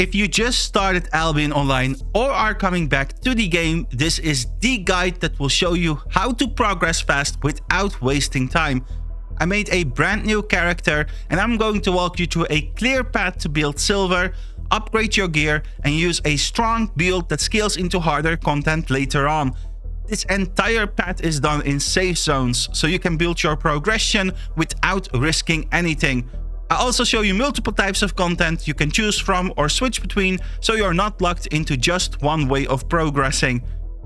If you just started Albion Online or are coming back to the game, this is the guide that will show you how to progress fast without wasting time. I made a brand new character and I'm going to walk you through a clear path to build silver, upgrade your gear, and use a strong build that scales into harder content later on. This entire path is done in safe zones, so you can build your progression without risking anything. I also show you multiple types of content you can choose from or switch between, so you're not locked into just one way of progressing.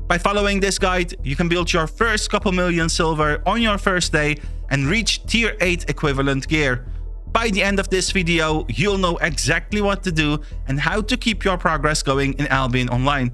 By following this guide, you can build your first couple million silver on your first day and reach tier 8 equivalent gear. By the end of this video, you'll know exactly what to do and how to keep your progress going in Albion Online.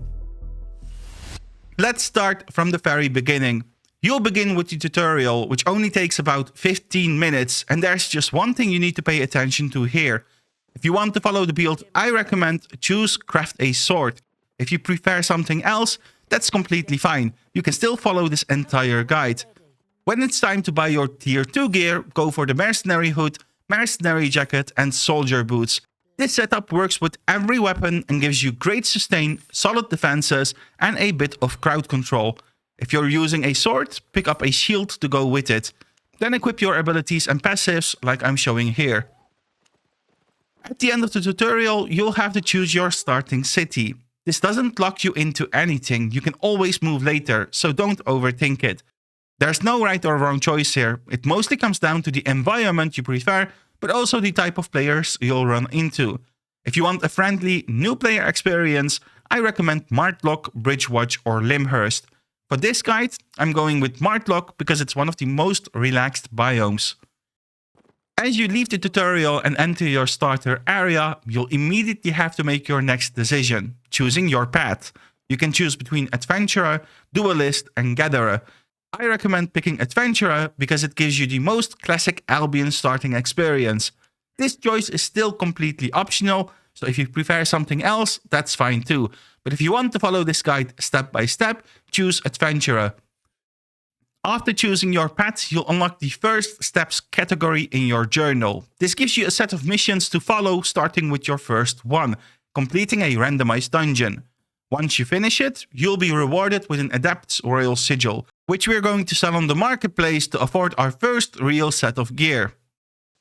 Let's start from the very beginning. You'll begin with the tutorial, which only takes about 15 minutes, and there's just one thing you need to pay attention to here. If you want to follow the build, I recommend choose craft a sword. If you prefer something else, that's completely fine. You can still follow this entire guide. When it's time to buy your tier 2 gear, go for the mercenary hood, mercenary jacket, and soldier boots. This setup works with every weapon and gives you great sustain, solid defenses, and a bit of crowd control. If you're using a sword, pick up a shield to go with it. Then equip your abilities and passives like I'm showing here. At the end of the tutorial, you'll have to choose your starting city. This doesn't lock you into anything, you can always move later, so don't overthink it. There's no right or wrong choice here, it mostly comes down to the environment you prefer, but also the type of players you'll run into. If you want a friendly, new player experience, I recommend Martlock, Bridgewatch, or Limhurst. For this guide, I'm going with Martlock because it's one of the most relaxed biomes. As you leave the tutorial and enter your starter area, you'll immediately have to make your next decision, choosing your path. You can choose between Adventurer, Duelist, and Gatherer. I recommend picking Adventurer because it gives you the most classic Albion starting experience. This choice is still completely optional, so if you prefer something else, that's fine too. But if you want to follow this guide step by step, choose Adventurer. After choosing your path, you'll unlock the first steps category in your journal. This gives you a set of missions to follow, starting with your first one, completing a randomized dungeon. Once you finish it, you'll be rewarded with an Adept's Royal Sigil, which we're going to sell on the marketplace to afford our first real set of gear.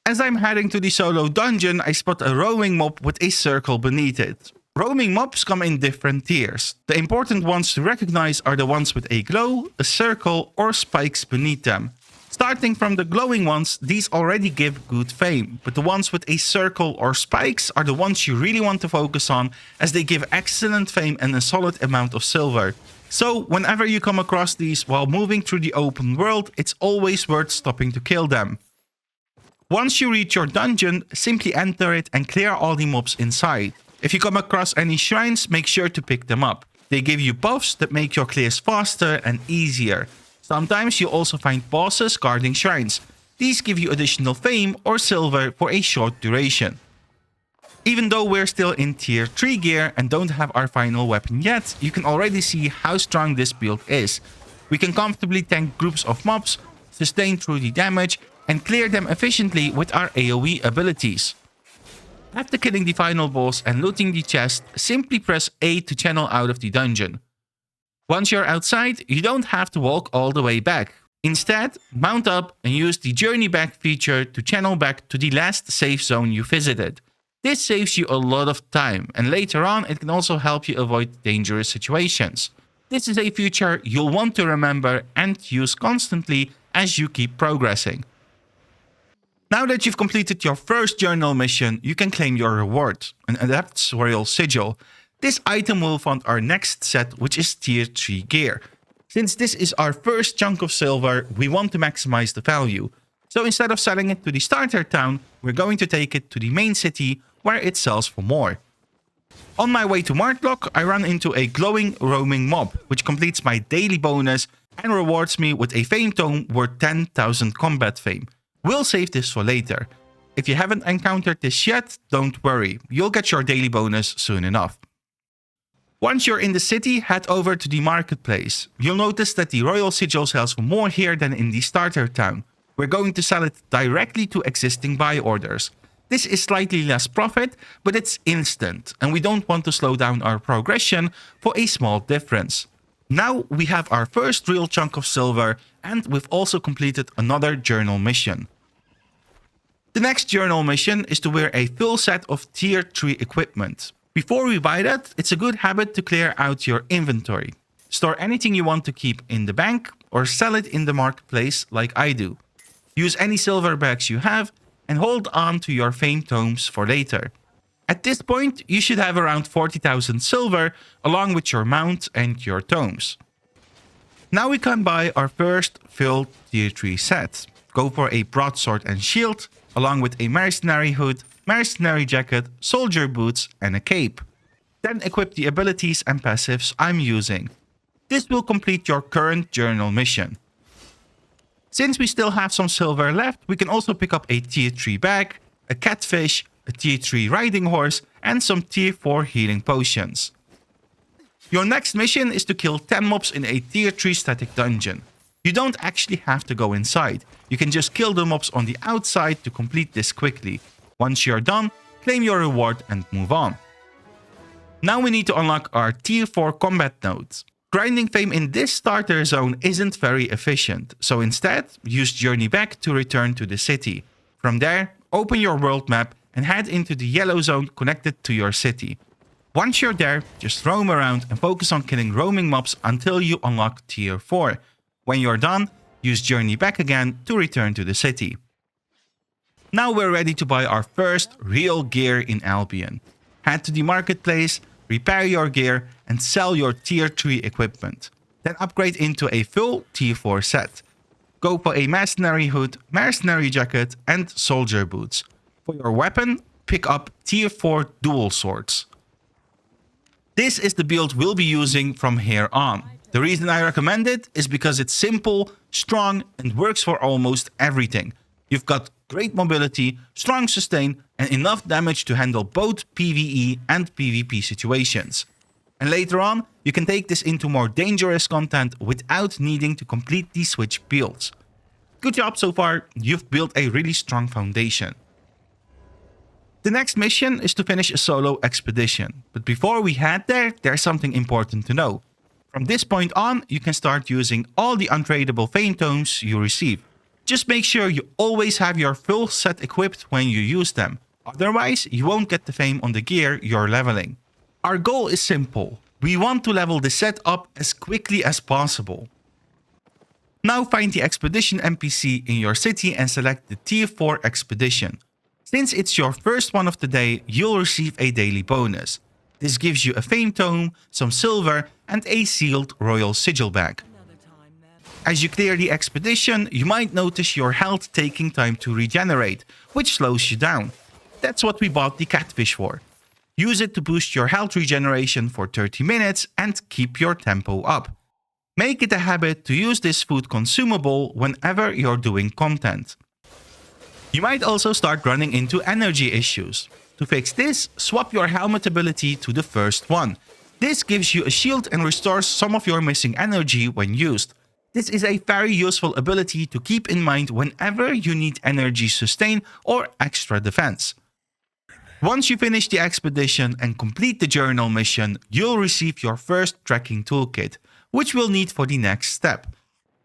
As I'm heading to the solo dungeon, I spot a roaming mob with a circle beneath it. Roaming mobs come in different tiers. The important ones to recognize are the ones with a glow, a circle, or spikes beneath them. Starting from the glowing ones, these already give good fame, but the ones with a circle or spikes are the ones you really want to focus on, as they give excellent fame and a solid amount of silver. So whenever you come across these while moving through the open world, it's always worth stopping to kill them. Once you reach your dungeon, simply enter it and clear all the mobs inside. If you come across any shrines, make sure to pick them up. They give you buffs that make your clears faster and easier. Sometimes you also find bosses guarding shrines. These give you additional fame or silver for a short duration. Even though we're still in tier 3 gear and don't have our final weapon yet, you can already see how strong this build is. We can comfortably tank groups of mobs, sustain through the damage, and clear them efficiently with our AoE abilities. After killing the final boss and looting the chest, simply press A to channel out of the dungeon. Once you're outside, you don't have to walk all the way back. Instead, mount up and use the Journey Back feature to channel back to the last safe zone you visited. This saves you a lot of time, and later on it can also help you avoid dangerous situations. This is a feature you'll want to remember and use constantly as you keep progressing. Now that you've completed your first journal mission, you can claim your reward, an Adept's Royal Sigil. This item will fund our next set, which is tier 3 gear. Since this is our first chunk of silver, we want to maximize the value. So instead of selling it to the starter town, we're going to take it to the main city, where it sells for more. On my way to Martlock, I run into a glowing roaming mob, which completes my daily bonus and rewards me with a fame tome worth 10,000 combat fame. We'll save this for later. If you haven't encountered this yet, don't worry, you'll get your daily bonus soon enough. Once you're in the city, head over to the marketplace. You'll notice that the Royal Sigil sells for more here than in the starter town. We're going to sell it directly to existing buy orders. This is slightly less profit, but it's instant, and we don't want to slow down our progression for a small difference. Now we have our first real chunk of silver, and we've also completed another journal mission. The next journal mission is to wear a full set of tier 3 equipment. Before we buy that, it's a good habit to clear out your inventory. Store anything you want to keep in the bank or sell it in the marketplace like I do. Use any silver bags you have and hold on to your fame tomes for later. At this point, you should have around 40,000 silver along with your mount and your tomes. Now we can buy our first full tier 3 set. Go for a broadsword and shield along with a mercenary hood, mercenary jacket, soldier boots and a cape. Then equip the abilities and passives I'm using. This will complete your current journal mission. Since we still have some silver left, we can also pick up a tier 3 bag, a catfish, a tier 3 riding horse, and some tier 4 healing potions. Your next mission is to kill 10 mobs in a tier 3 static dungeon. You don't actually have to go inside. You can just kill the mobs on the outside to complete this quickly. Once you're done, claim your reward and move on. Now we need to unlock our tier 4 combat nodes. Grinding fame in this starter zone isn't very efficient, so instead, use Journey Back to return to the city. From there, open your world map and head into the yellow zone connected to your city. Once you're there, just roam around and focus on killing roaming mobs until you unlock tier 4. When you're done, use Journey Back again to return to the city. Now we're ready to buy our first real gear in Albion. Head to the marketplace, repair your gear, and sell your tier 3 equipment. Then upgrade into a full tier 4 set. Go for a mercenary hood, mercenary jacket, and soldier boots. For your weapon, pick up tier 4 dual swords. This is the build we'll be using from here on. The reason I recommend it is because it's simple, strong, and works for almost everything. You've got great mobility, strong sustain, and enough damage to handle both PvE and PvP situations. And later on, you can take this into more dangerous content without needing to completely switch builds. Good job so far, you've built a really strong foundation. The next mission is to finish a solo expedition, but before we head there, there's something important to know. From this point on, you can start using all the untradeable fame tomes you receive. Just make sure you always have your full set equipped when you use them. Otherwise, you won't get the fame on the gear you're leveling. Our goal is simple. We want to level the set up as quickly as possible. Now find the expedition NPC in your city and select the tier 4 expedition. Since it's your first one of the day, you'll receive a daily bonus. This gives you a fame tome, some silver, and a sealed royal sigil bag. As you clear the expedition, you might notice your health taking time to regenerate, which slows you down. That's what we bought the catfish for. Use it to boost your health regeneration for 30 minutes and keep your tempo up. Make it a habit to use this food consumable whenever you're doing content. You might also start running into energy issues. To fix this, swap your helmet ability to the first one. This gives you a shield and restores some of your missing energy when used. This is a very useful ability to keep in mind whenever you need energy sustain or extra defense. Once you finish the expedition and complete the journal mission, you'll receive your first tracking toolkit, which we'll need for the next step.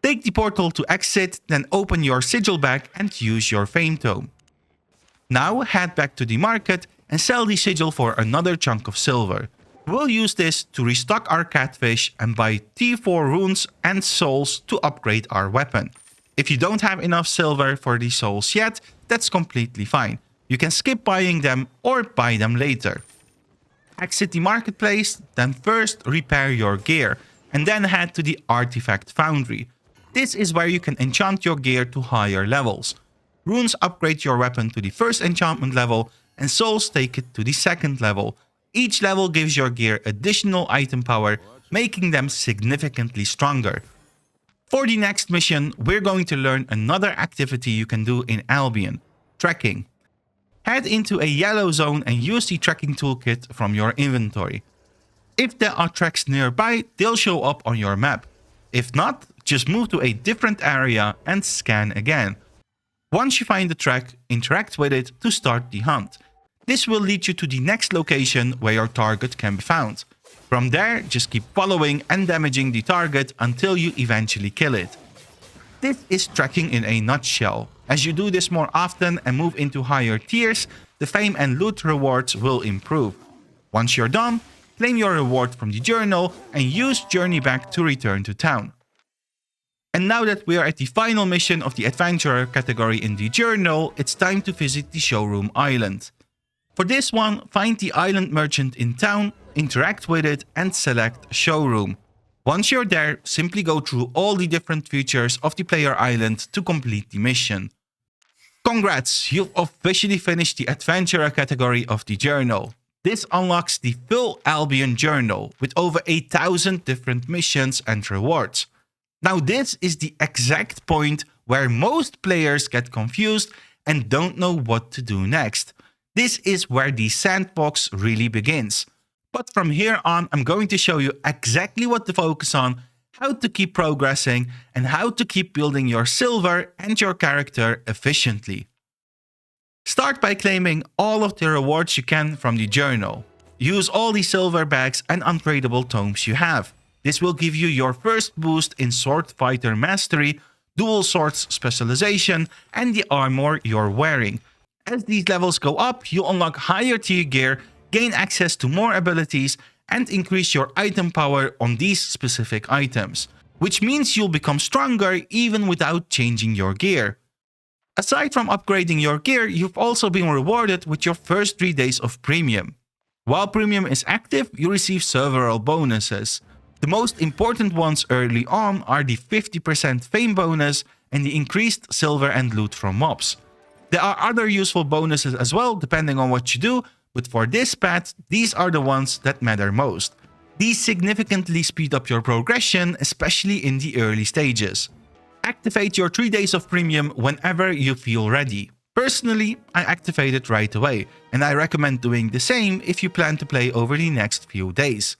Take the portal to exit, then open your sigil bag and use your fame tome. Now head back to the market and sell the sigil for another chunk of silver. We'll use this to restock our catfish and buy tier 4 runes and souls to upgrade our weapon. If you don't have enough silver for the souls yet, that's completely fine. You can skip buying them or buy them later. Exit the marketplace, then first repair your gear, and then head to the artifact foundry. This is where you can enchant your gear to higher levels. Runes upgrade your weapon to the first enchantment level, and souls take it to the second level. Each level gives your gear additional item power, making them significantly stronger. For the next mission, we're going to learn another activity you can do in Albion: trekking. Head into a yellow zone and use the trekking toolkit from your inventory. If there are tracks nearby, they'll show up on your map. If not, just move to a different area and scan again. Once you find the track, interact with it to start the hunt. This will lead you to the next location where your target can be found. From there, just keep following and damaging the target until you eventually kill it. This is tracking in a nutshell. As you do this more often and move into higher tiers, the fame and loot rewards will improve. Once you're done, claim your reward from the journal and use Journey Back to return to town. And now that we are at the final mission of the Adventurer category in the journal, it's time to visit the Showroom Island. For this one, find the island merchant in town, interact with it and select Showroom. Once you're there, simply go through all the different features of the player island to complete the mission. Congrats, you've officially finished the Adventurer category of the journal. This unlocks the full Albion journal with over 8,000 different missions and rewards. Now this is the exact point where most players get confused and don't know what to do next. This is where the sandbox really begins. But from here on, I'm going to show you exactly what to focus on, how to keep progressing, and how to keep building your silver and your character efficiently. Start by claiming all of the rewards you can from the journal. Use all the silver bags and untradeable tomes you have. This will give you your first boost in Sword Fighter Mastery, Dual Swords Specialization, and the armor you're wearing. As these levels go up, you'll unlock higher tier gear, gain access to more abilities, and increase your item power on these specific items, which means you'll become stronger even without changing your gear. Aside from upgrading your gear, you've also been rewarded with your first 3 days of Premium. While Premium is active, you receive several bonuses. The most important ones early on are the 50% fame bonus and the increased silver and loot from mobs. There are other useful bonuses as well depending on what you do, but for this path, these are the ones that matter most. These significantly speed up your progression, especially in the early stages. Activate your 3 days of Premium whenever you feel ready. Personally, I activate it right away, and I recommend doing the same if you plan to play over the next few days.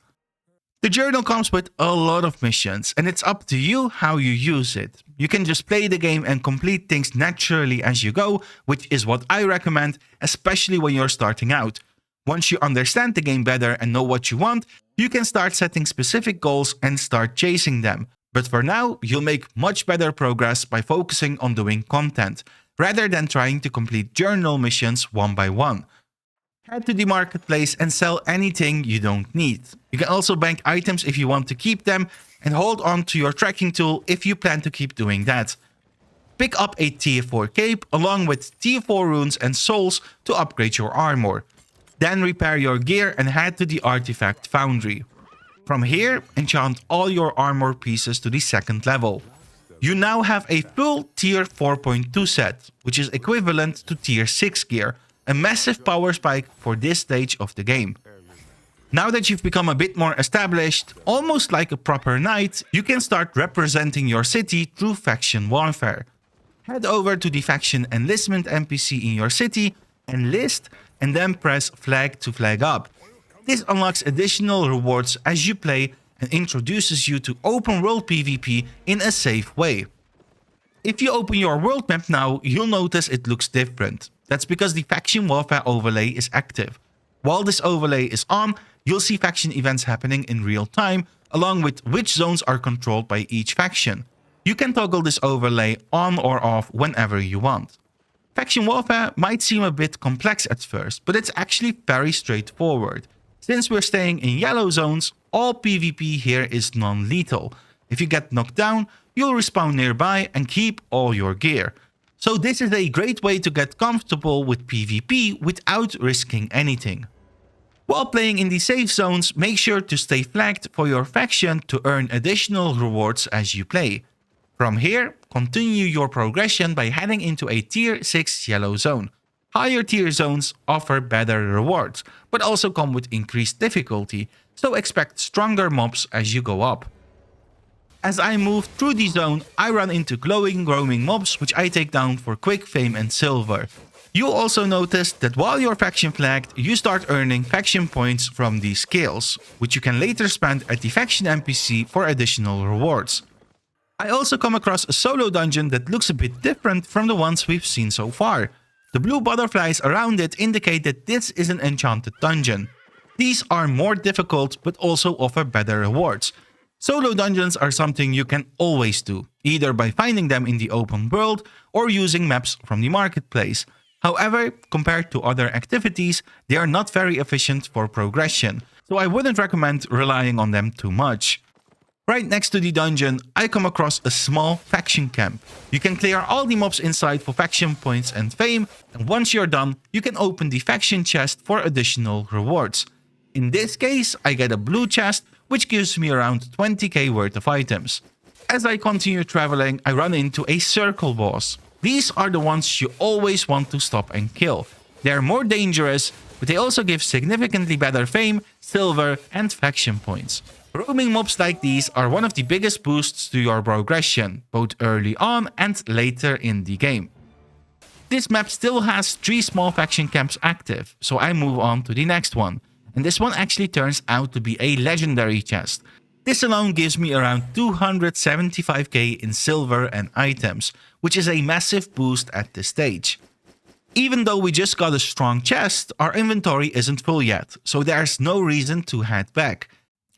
The journal comes with a lot of missions, and it's up to you how you use it. You can just play the game and complete things naturally as you go, which is what I recommend, especially when you're starting out. Once you understand the game better and know what you want, you can start setting specific goals and start chasing them. But for now, you'll make much better progress by focusing on doing content, rather than trying to complete journal missions one by one. Head to the marketplace and sell anything you don't need. You can also bank items if you want to keep them, and hold on to your tracking tool if you plan to keep doing that. Pick up a tier 4 cape along with tier 4 runes and souls to upgrade your armor. Then repair your gear and head to the artifact foundry. From here, enchant all your armor pieces to the 2nd level. You now have a full tier 4.2 set, which is equivalent to tier 6 gear, a massive power spike for this stage of the game. Now that you've become a bit more established, almost like a proper knight, you can start representing your city through faction warfare. Head over to the faction enlistment NPC in your city, enlist, and then press flag to flag up. This unlocks additional rewards as you play and introduces you to open world PvP in a safe way. If you open your world map now, you'll notice it looks different. That's because the faction warfare overlay is active. While this overlay is on, you'll see faction events happening in real time, along with which zones are controlled by each faction. You can toggle this overlay on or off whenever you want. Faction warfare might seem a bit complex at first, but it's actually very straightforward. Since we're staying in yellow zones, all PvP here is non-lethal. If you get knocked down, you'll respawn nearby and keep all your gear. So this is a great way to get comfortable with PvP without risking anything. While playing in the safe zones, make sure to stay flagged for your faction to earn additional rewards as you play. From here, continue your progression by heading into a tier 6 yellow zone. Higher tier zones offer better rewards, but also come with increased difficulty, so expect stronger mobs as you go up. As I move through the zone, I run into glowing, roaming mobs which I take down for quick fame and silver. You'll also notice that while you're faction flagged, you start earning faction points from these skills, which you can later spend at the faction NPC for additional rewards. I also come across a solo dungeon that looks a bit different from the ones we've seen so far. The blue butterflies around it indicate that this is an enchanted dungeon. These are more difficult but also offer better rewards. Solo dungeons are something you can always do, either by finding them in the open world or using maps from the marketplace. However, compared to other activities, they are not very efficient for progression, so I wouldn't recommend relying on them too much. Right next to the dungeon, I come across a small faction camp. You can clear all the mobs inside for faction points and fame, and once you're done, you can open the faction chest for additional rewards. In this case, I get a blue chest, which gives me around 20k worth of items. As I continue traveling, I run into a circle boss. These are the ones you always want to stop and kill. They are more dangerous, but they also give significantly better fame, silver, and faction points. Roaming mobs like these are one of the biggest boosts to your progression, both early on and later in the game. This map still has 3 small faction camps active, so I move on to the next one. And this one actually turns out to be a legendary chest. This alone gives me around 275k in silver and items, which is a massive boost at this stage. Even though we just got a strong chest, our inventory isn't full yet, so there's no reason to head back.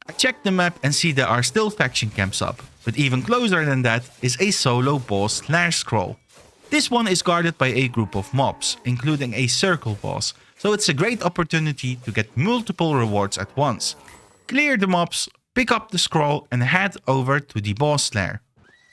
I check the map and see there are still faction camps up, but even closer than that is a solo boss /scroll. This one is guarded by a group of mobs, including a circle boss, so it's a great opportunity to get multiple rewards at once. Clear the mobs, pick up the scroll and head over to the boss lair.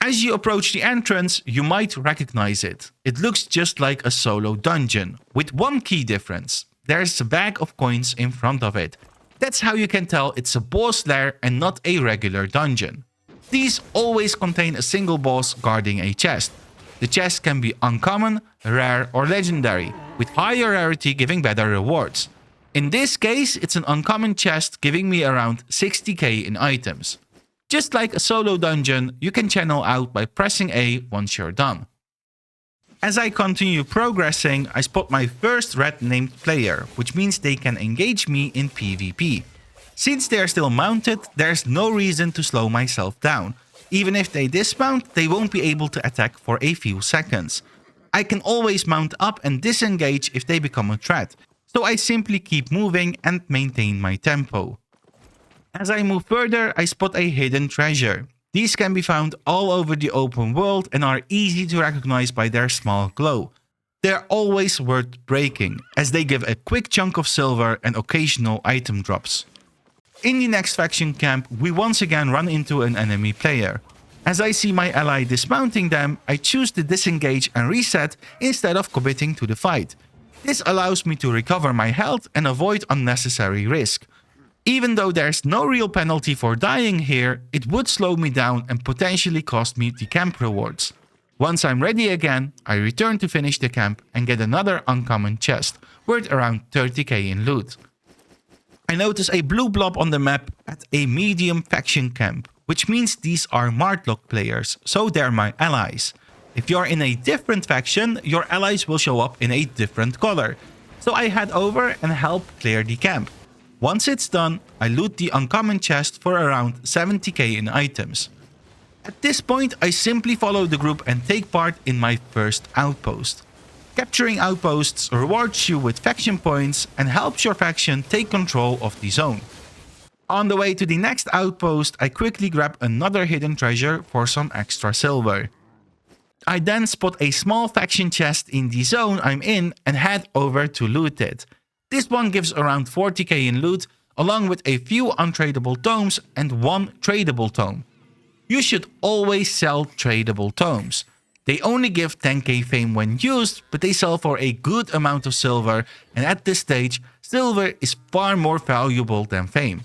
As you approach the entrance, you might recognize it. It looks just like a solo dungeon, with one key difference. There's a bag of coins in front of it. That's how you can tell it's a boss lair and not a regular dungeon. These always contain a single boss guarding a chest. The chest can be uncommon, rare or legendary, with higher rarity giving better rewards. In this case, it's an uncommon chest giving me around 60k in items. Just like a solo dungeon, you can channel out by pressing A once you're done. As I continue progressing, I spot my first red named player, which means they can engage me in PvP. Since they are still mounted, there's no reason to slow myself down. Even if they dismount, they won't be able to attack for a few seconds. I can always mount up and disengage if they become a threat, so I simply keep moving and maintain my tempo. As I move further, I spot a hidden treasure. These can be found all over the open world and are easy to recognize by their small glow. They're always worth breaking, as they give a quick chunk of silver and occasional item drops. In the next faction camp, we once again run into an enemy player. As I see my ally dismounting them, I choose to disengage and reset instead of committing to the fight. This allows me to recover my health and avoid unnecessary risk. Even though there's no real penalty for dying here, it would slow me down and potentially cost me the camp rewards. Once I'm ready again, I return to finish the camp and get another uncommon chest, worth around 30k in loot. I notice a blue blob on the map at a medium faction camp, which means these are Martlock players, so they're my allies. If you're in a different faction, your allies will show up in a different color. So I head over and help clear the camp. Once it's done, I loot the uncommon chest for around 70k in items. At this point, I simply follow the group and take part in my first outpost. Capturing outposts rewards you with faction points and helps your faction take control of the zone. On the way to the next outpost, I quickly grab another hidden treasure for some extra silver. I then spot a small faction chest in the zone I'm in and head over to loot it. This one gives around 40k in loot, along with a few untradeable tomes and one tradable tome. You should always sell tradable tomes. They only give 10k fame when used, but they sell for a good amount of silver, and at this stage, silver is far more valuable than fame.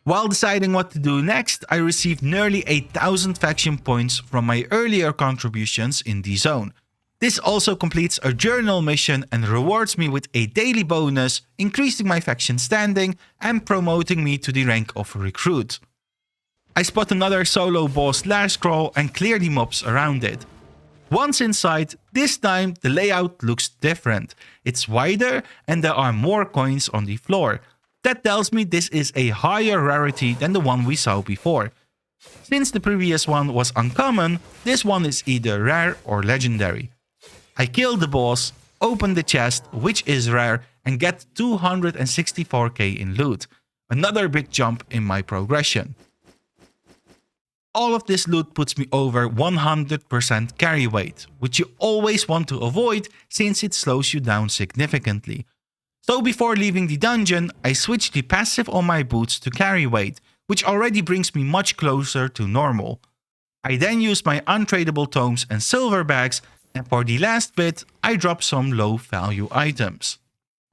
While deciding what to do next, I received nearly 1000 faction points from my earlier contributions in the zone. This also completes a journal mission and rewards me with a daily bonus, increasing my faction standing and promoting me to the rank of recruit. I spot another solo boss /scroll and clear the mobs around it. Once inside, this time the layout looks different. It's wider and there are more coins on the floor. That tells me this is a higher rarity than the one we saw before. Since the previous one was uncommon, this one is either rare or legendary. I kill the boss, open the chest, which is rare, and get 264k in loot. Another big jump in my progression. All of this loot puts me over 100% carry weight, which you always want to avoid since it slows you down significantly. So before leaving the dungeon, I switch the passive on my boots to carry weight, which already brings me much closer to normal. I then use my untradeable tomes and silver bags, and for the last bit, I drop some low value items.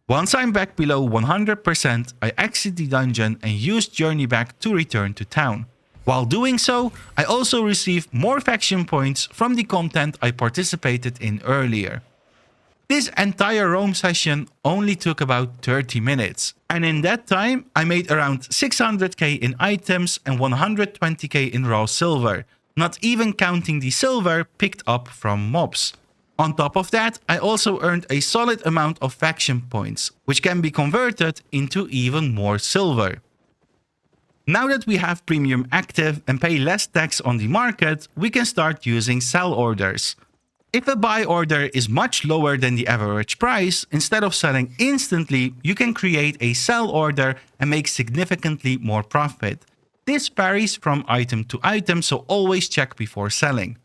Once I'm back below 100%, I exit the dungeon and use Journey Back to return to town. While doing so, I also receive more faction points from the content I participated in earlier. This entire roam session only took about 30 minutes, and in that time I made around 600k in items and 120k in raw silver, not even counting the silver picked up from mobs. On top of that, I also earned a solid amount of faction points, which can be converted into even more silver. Now that we have premium active and pay less tax on the market, we can start using sell orders. If a buy order is much lower than the average price, instead of selling instantly, you can create a sell order and make significantly more profit. This varies from item to item, so always check before selling.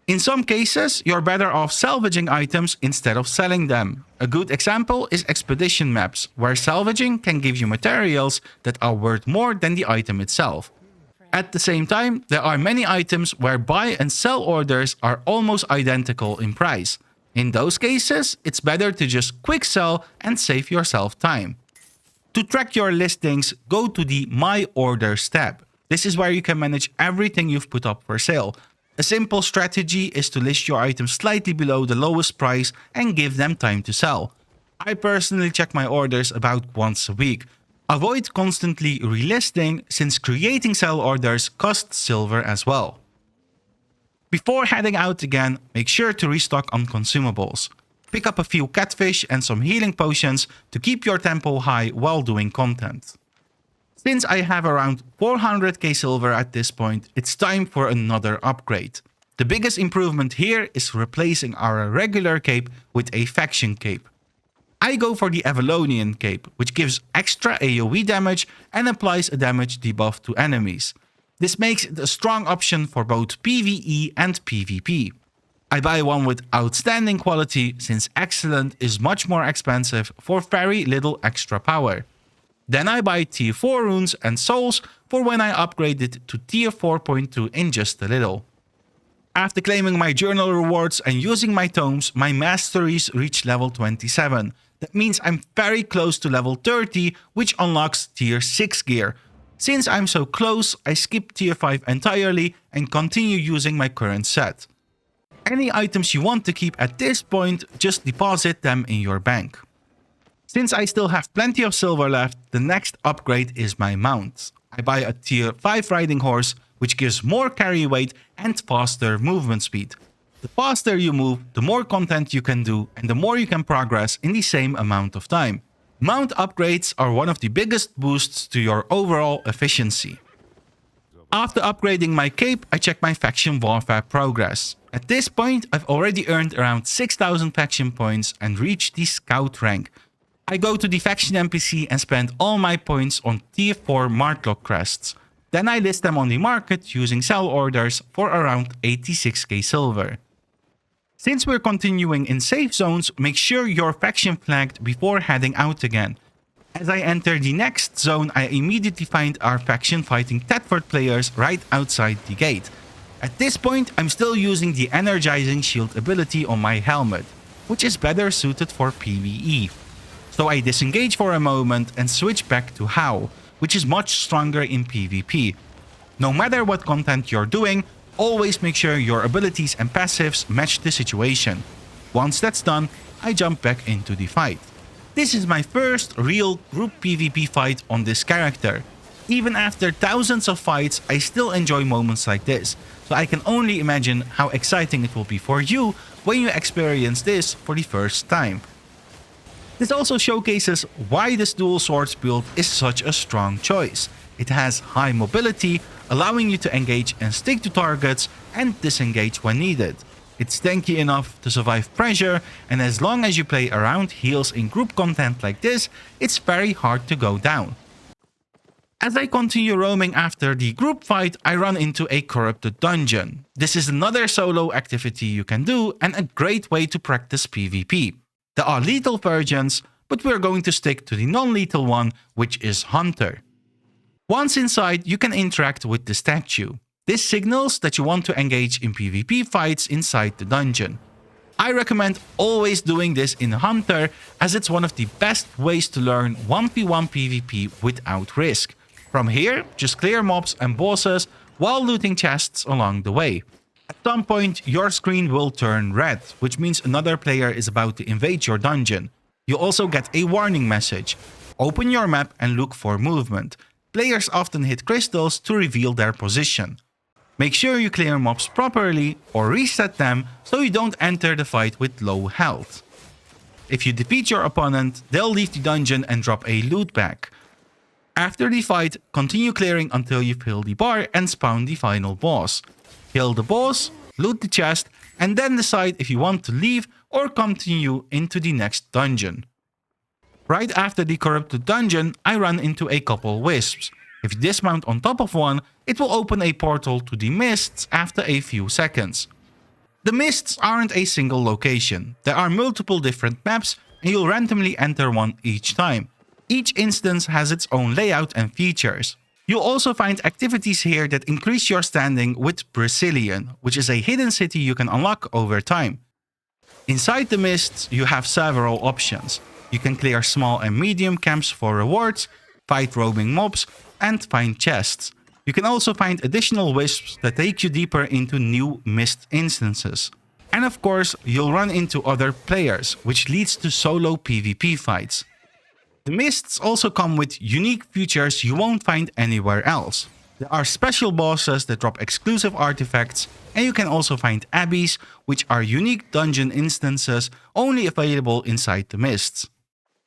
In some cases, you're better off salvaging items instead of selling them. A good example is expedition maps, where salvaging can give you materials that are worth more than the item itself. At the same time, there are many items where buy and sell orders are almost identical in price. In those cases, it's better to just quick sell and save yourself time. To track your listings, go to the My Orders tab. This is where you can manage everything you've put up for sale. A simple strategy is to list your items slightly below the lowest price and give them time to sell. I personally check my orders about once a week. Avoid constantly relisting since creating sell orders costs silver as well. Before heading out again, make sure to restock on consumables. Pick up a few catfish and some healing potions to keep your tempo high while doing content. Since I have around 400k silver at this point, it's time for another upgrade. The biggest improvement here is replacing our regular cape with a faction cape. I go for the Avalonian cape, which gives extra AoE damage and applies a damage debuff to enemies. This makes it a strong option for both PvE and PvP. I buy one with outstanding quality since excellent is much more expensive for very little extra power. Then I buy tier 4 runes and souls for when I upgrade it to tier 4.2 in just a little. After claiming my journal rewards and using my tomes, my masteries reach level 27. That means I'm very close to level 30, which unlocks tier 6 gear. Since I'm so close, I skip tier 5 entirely and continue using my current set. Any items you want to keep at this point, just deposit them in your bank. Since I still have plenty of silver left, the next upgrade is my mount. I buy a tier 5 riding horse, which gives more carry weight and faster movement speed. The faster you move, the more content you can do and the more you can progress in the same amount of time. Mount upgrades are one of the biggest boosts to your overall efficiency. After upgrading my cape, I check my faction warfare progress. At this point, I've already earned around 6000 faction points and reached the scout rank. I go to the faction NPC and spend all my points on tier 4 Martlock crests. Then I list them on the market using sell orders for around 86k silver. Since we're continuing in safe zones, make sure you're faction flagged before heading out again. As I enter the next zone, I immediately find our faction fighting Thetford players right outside the gate. At this point, I'm still using the energizing shield ability on my helmet, which is better suited for PvE. So I disengage for a moment and switch back to How, which is much stronger in PvP. No matter what content you're doing, always make sure your abilities and passives match the situation. Once that's done, I jump back into the fight. This is my first real group PvP fight on this character. Even after thousands of fights, I still enjoy moments like this, so I can only imagine how exciting it will be for you when you experience this for the first time. This also showcases why this dual swords build is such a strong choice. It has high mobility, allowing you to engage and stick to targets and disengage when needed. It's tanky enough to survive pressure, and as long as you play around heals in group content like this, it's very hard to go down. As I continue roaming after the group fight, I run into a corrupted dungeon. This is another solo activity you can do and a great way to practice PvP. There are lethal versions, but we're going to stick to the non-lethal one, which is Hunter. Once inside, you can interact with the statue. This signals that you want to engage in PvP fights inside the dungeon. I recommend always doing this in Hunter, as it's one of the best ways to learn 1v1 PvP without risk. From here, just clear mobs and bosses while looting chests along the way. At some point, your screen will turn red, which means another player is about to invade your dungeon. You also get a warning message. Open your map and look for movement. Players often hit crystals to reveal their position. Make sure you clear mobs properly or reset them so you don't enter the fight with low health. If you defeat your opponent, they'll leave the dungeon and drop a loot bag. After the fight, continue clearing until you fill the bar and spawn the final boss. Kill the boss, loot the chest, and then decide if you want to leave or continue into the next dungeon. Right after the corrupted dungeon, I run into a couple wisps. If you dismount on top of one, it will open a portal to the mists after a few seconds. The mists aren't a single location. There are multiple different maps and you'll randomly enter one each time. Each instance has its own layout and features. You'll also find activities here that increase your standing with Brazilian, which is a hidden city you can unlock over time. Inside the mists, you have several options. You can clear small and medium camps for rewards, fight roaming mobs, and find chests. You can also find additional wisps that take you deeper into new mist instances. And of course, you'll run into other players, which leads to solo PvP fights. The mists also come with unique features you won't find anywhere else. There are special bosses that drop exclusive artifacts, and you can also find abbeys, which are unique dungeon instances only available inside the mists.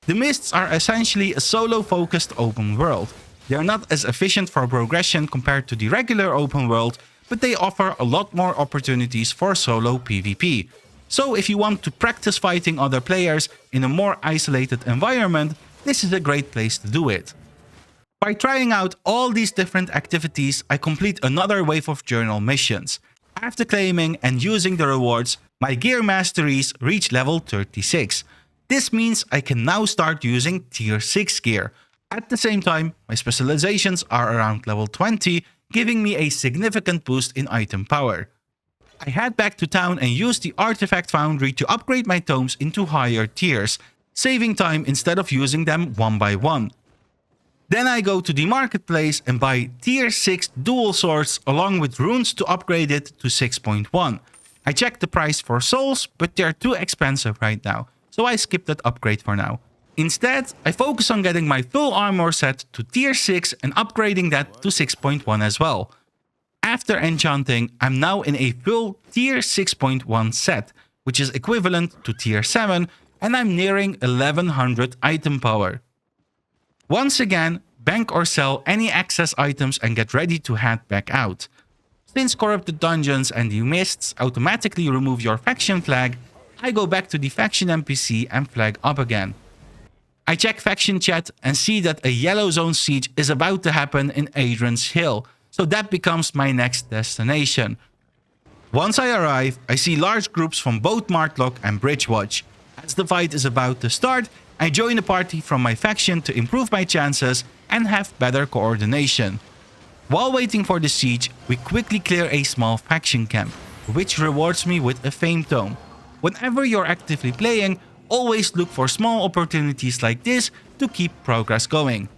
The mists are essentially a solo-focused open world. They are not as efficient for progression compared to the regular open world, but they offer a lot more opportunities for solo PvP. So if you want to practice fighting other players in a more isolated environment, this is a great place to do it. By trying out all these different activities, I complete another wave of journal missions. After claiming and using the rewards, my gear masteries reach level 36. This means I can now start using tier 6 gear. At the same time, my specializations are around level 20, giving me a significant boost in item power. I head back to town and use the artifact foundry to upgrade my tomes into higher tiers, saving time instead of using them one by one. Then I go to the marketplace and buy tier 6 dual swords along with runes to upgrade it to 6.1. I checked the price for souls, but they're too expensive right now, so I skipped that upgrade for now. Instead, I focus on getting my full armor set to tier 6 and upgrading that to 6.1 as well. After enchanting, I'm now in a full tier 6.1 set, which is equivalent to tier 7, and I'm nearing 1100 item power. Once again, bank or sell any excess items and get ready to head back out. Since corrupted dungeons and the mists automatically remove your faction flag, I go back to the faction NPC and flag up again. I check faction chat and see that a yellow zone siege is about to happen in Adrian's Hill, so that becomes my next destination. Once I arrive, I see large groups from both Martlock and Bridgewatch. As the fight is about to start, I join a party from my faction to improve my chances and have better coordination. While waiting for the siege, we quickly clear a small faction camp, which rewards me with a fame tome. Whenever you're actively playing, always look for small opportunities like this to keep progress going.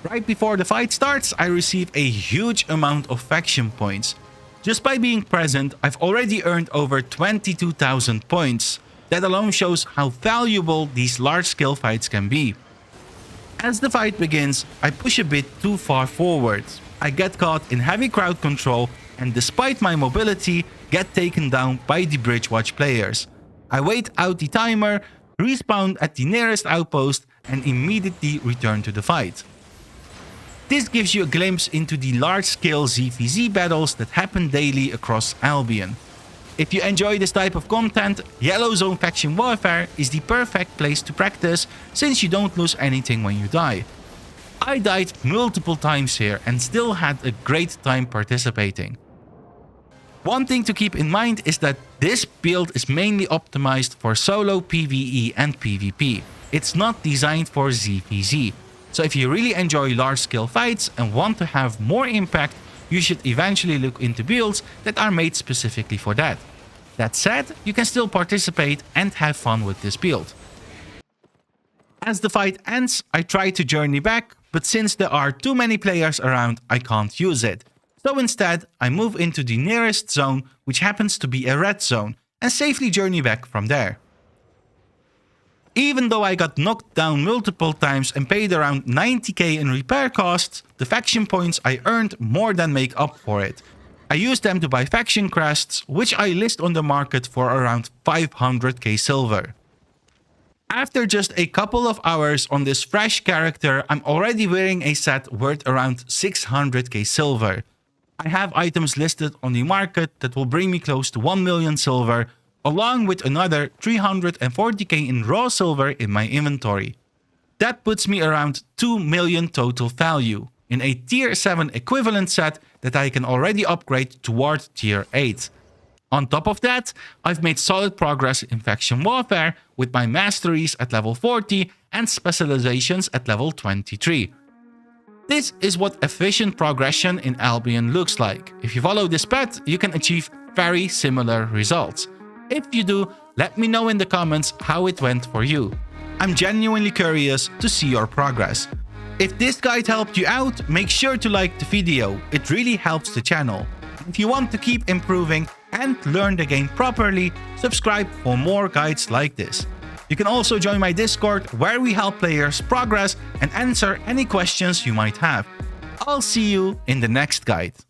Right before the fight starts, I receive a huge amount of faction points. Just by being present, I've already earned over 22,000 points. That alone shows how valuable these large-scale fights can be. As the fight begins, I push a bit too far forward. I get caught in heavy crowd control and despite my mobility, get taken down by the Bridgewatch players. I wait out the timer, respawn at the nearest outpost and immediately return to the fight. This gives you a glimpse into the large-scale ZvZ battles that happen daily across Albion. If you enjoy this type of content, Yellow Zone Faction Warfare is the perfect place to practice since you don't lose anything when you die. I died multiple times here and still had a great time participating. One thing to keep in mind is that this build is mainly optimized for solo PvE and PvP. It's not designed for ZvZ. So if you really enjoy large-scale fights and want to have more impact, you should eventually look into builds that are made specifically for that. That said, you can still participate and have fun with this build. As the fight ends, I try to journey back, but since there are too many players around, I can't use it. So instead, I move into the nearest zone, which happens to be a red zone, and safely journey back from there. Even though I got knocked down multiple times and paid around 90k in repair costs, the faction points I earned more than make up for it. I used them to buy faction crests, which I list on the market for around 500k silver. After just a couple of hours on this fresh character, I'm already wearing a set worth around 600k silver. I have items listed on the market that will bring me close to 1 million silver, along with another 340k in raw silver in my inventory. That puts me around 2 million total value, in a tier 7 equivalent set that I can already upgrade toward tier 8. On top of that, I've made solid progress in faction warfare with my masteries at level 40 and specializations at level 23. This is what efficient progression in Albion looks like. If you follow this path, you can achieve very similar results. If you do, let me know in the comments how it went for you. I'm genuinely curious to see your progress. If this guide helped you out, make sure to like the video, it really helps the channel. If you want to keep improving and learn the game properly, subscribe for more guides like this. You can also join my Discord where we help players progress and answer any questions you might have. I'll see you in the next guide.